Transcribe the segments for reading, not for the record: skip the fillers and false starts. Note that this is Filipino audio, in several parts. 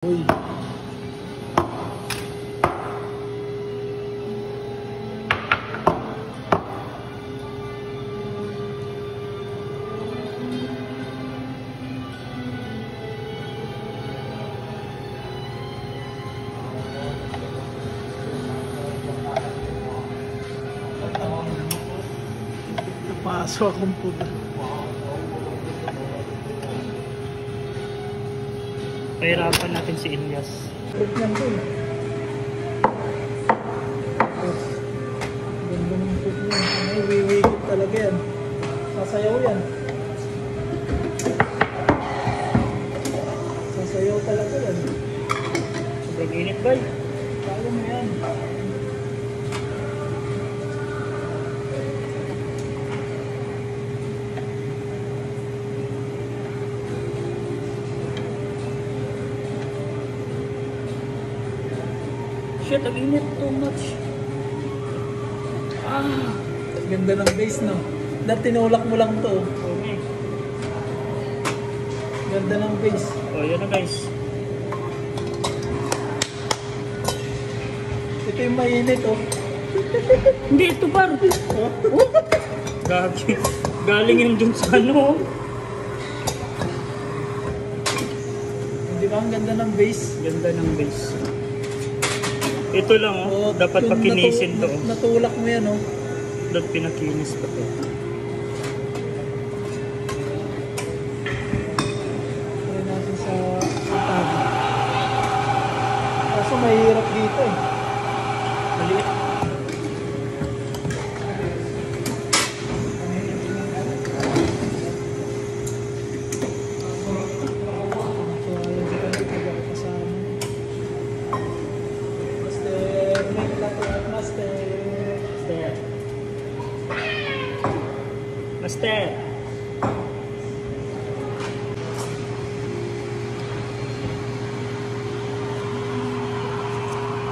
Uy. Napasok akong puto. Pahirapan natin si Ilyas. Trip yan po. Ganda ng trip yan. Ay, wiwigit talaga yan. Sasayaw yan. Sasayaw talaga yan. Sobrang init ba? Kaya mo yan. Shit, ang init too much. Ganda ng base, no? Dahil tinulak mo lang to. Okay. Ganda ng base. O, yun na guys. Ito yung mainit, oh. Hindi, ito par. Gagi. Galing yun dun sa ano. Hindi ba ang ganda ng base? Ganda ng base. Ito lang oh, dapat yung pakinisin to. Natulak mo yan, oh. Dapat pinakinis pa to. Try natin sa tabi. Kaso mahirap dito, eh. Maliit. Master.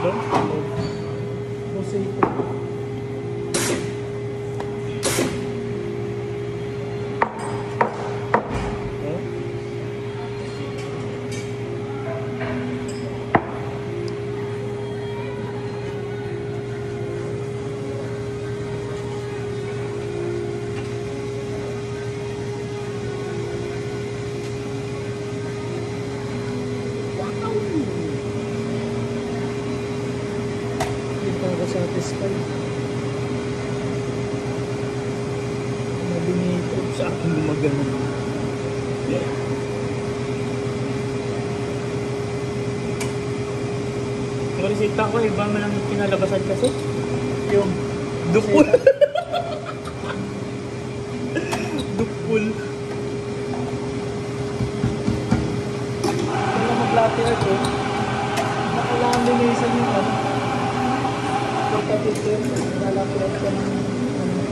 Doon? Rosito. Oh. Hindi pa ako satisfied. Mabinito. Sa akin gumagano. Yung resita ko, iba mo lang pinalabasan kasi. Yung Dukul. Dukul. Kung na mag-latte art, oh. Nakailangan linisan yung ano. Pagka-filter, nag-latte art ka ng ano.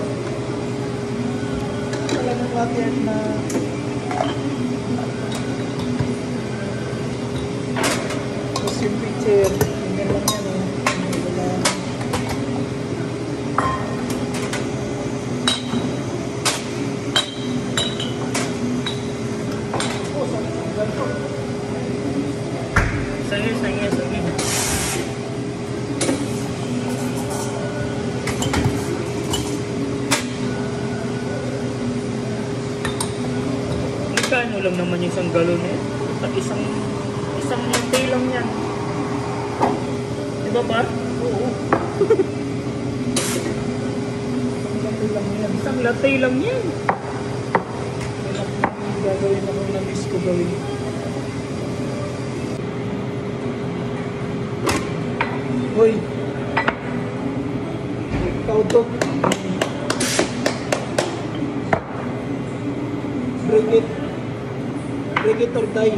Talagang latte art na tapos yung picture, yung ganyan yan, oh. Wala. Oh, ang ganito. Sangin. Magkano lang naman yung isang galon eh? Isang latte lang yan. Diba par? Oo. Ang lang yan. Isang latte lang yan. Gagawin ako na miss ko gawin. Hoy! Ikaw to. Break it or die.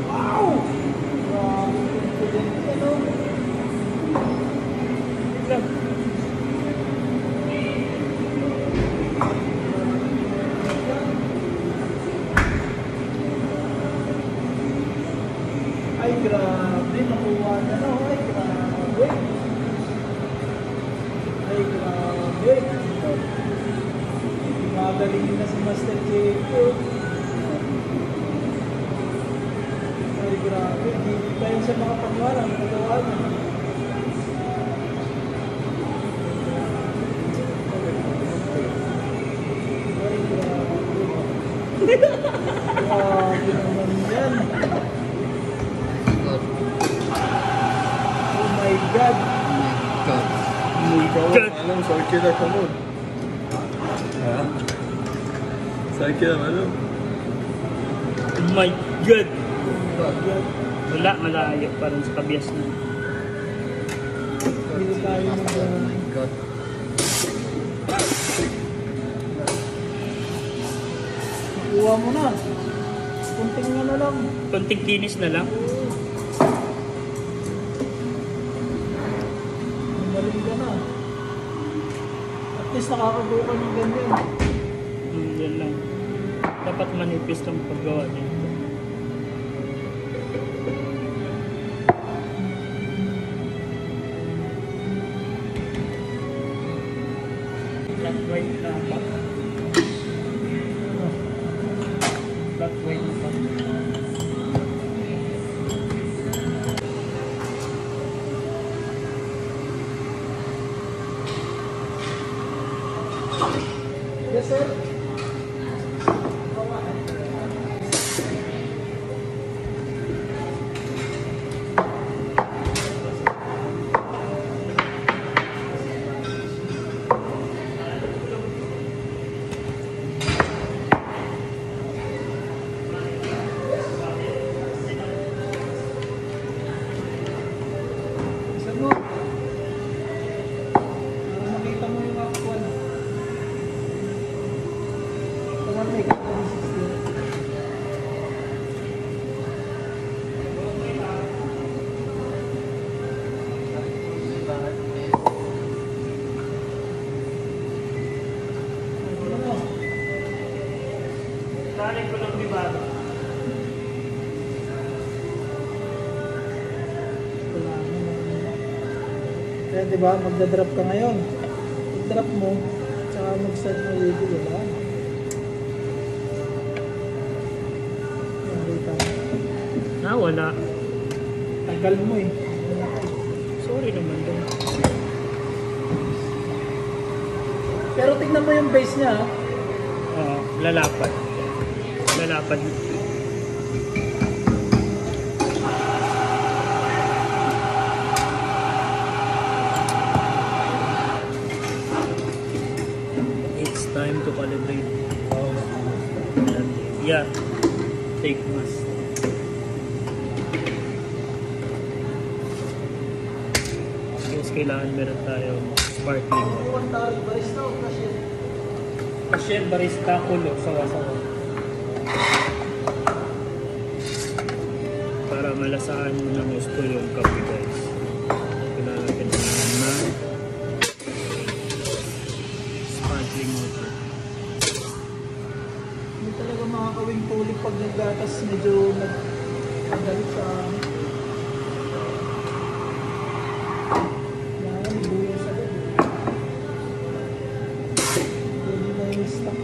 Wow! Pagalingin na si Master J. Ay, grabe. Hindi pa yun siya makapagwala. Nagawa niya. Ay, grabe. Grabe naman yan. Oh my God. God. Alam, circular ka mo. Ha? Circular, alam. Oh my God! Wala, malayo pa rin sa kabias na. Hindi tayo Oh my God. Nakuha mo na. Kunting nga na lang. Konting kinis na lang. Maling ka na. At least nakakabuka ng ganyan. Yan lang. Dapat manipis lang paggawa nito. Flat white na ba? Flat white na ba? Yes, sir. Isa mo. Para makita mo yung actual. Tama may kita ng 60. Ano? Tarik ko lang di ba? Wala naman. Kaya diba, magdadrop ka ngayon. Pag-drop mo, tsaka mag-start na video, wala. Nakita mo. Wala. Tagal mo eh. Sorry naman doon. Pero tignan mo yung base niya, ha? Oo, lalapad. Lalapad. It's time to calibrate. Yeah. Take mask. Tapos kailangan meron tayo sparkling. Barista o cashier? Cashier, barista, kulo, sawa-sawa. Para malasaan mo ng gusto yung kape, guys. Kailangan natin na sparkling water. Hindi talaga makakawing tulik pag naggatas, medyo nagpagalit sa yan, buyo sa loob. Hindi na yung stock.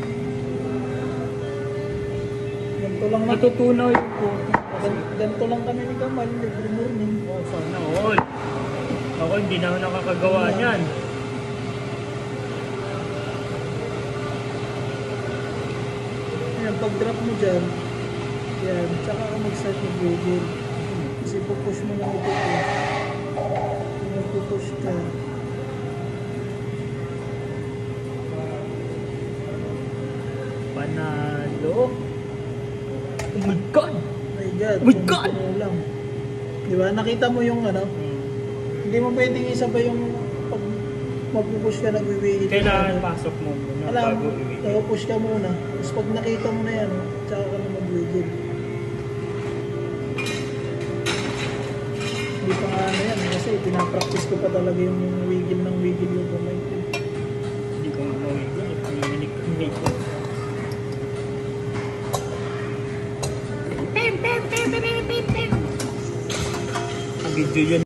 Ganito lang na. Natutunaw yung kote. Ganito lang kami ni Kamal, every morning. Oh, sana all. Ako hindi na ako nakakagawa niyan. Ayan, pag-drop mo dyan, yan, tsaka ka mag-start ng Google. Kasi pupush mo lang ito. Kung nagpupush ka, Panalo. Oh my God! my God, Oh my God! puno lang. Di ba? Nakita mo yung ano, hindi mo pwedeng isabay yung pag magpupush ka, nagwiwigit. Kailangan pasok mo muna Alam, bago iwigit. push ka muna. Tapos pag nakita mo na yan, tsaka ka na mag-wigil. Hindi pa nga ano yan, kasi pinapractice ko pa talaga yung wigil ng wigil yung kamay ko. Hindi ko nga mawigil. Paninig ko hindi ko. Ang video yun.